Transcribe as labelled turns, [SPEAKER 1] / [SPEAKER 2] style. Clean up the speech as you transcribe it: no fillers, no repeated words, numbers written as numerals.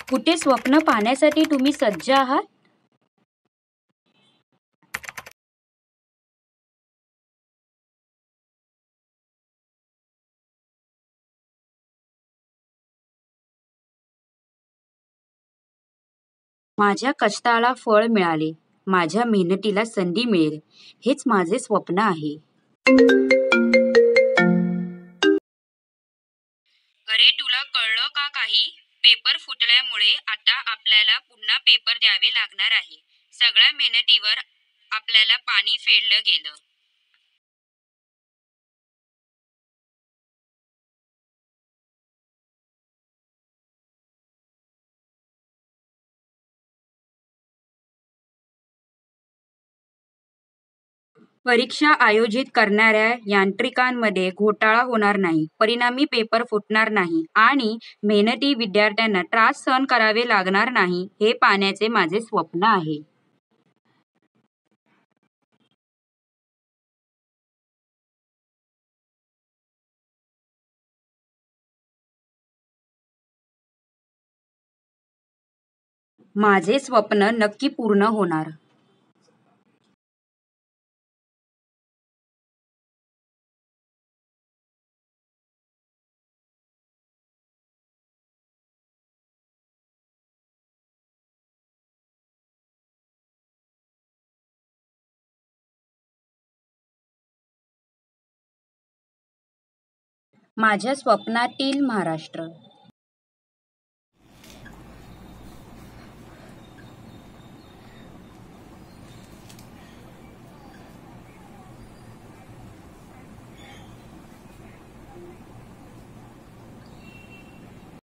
[SPEAKER 1] कुठे स्वप्न पाहण्यासाठी तुम्ही सज्ज आहात? माझ्या कष्टाला फळ मिळाले, माझ्या मेहनतीला संधी मिळेल, हेच माझे स्वप्न आहे. अरे तुला कळलं का काही? पेपर फुटल्यामुळे आता आपल्याला पुन्हा पेपर द्यावे लागणार आहे. सगळ्या मेहनतीवर आपल्याला पाणी फेरलं गेलं. परीक्षा आयोजित करणाऱ्या यांत्रिकांमध्ये घोटाळा होणार नाही, परिणामी पेपर फुटणार नाही आणि मेहनती विद्यार्थ्यांना त्रास सहन करावे लागणार नाही, हे पाहण्याचे माझे स्वप्न आहे. माझे स्वप्न नक्की पूर्ण होणार. माझ्या स्वप्नातील महाराष्ट्र.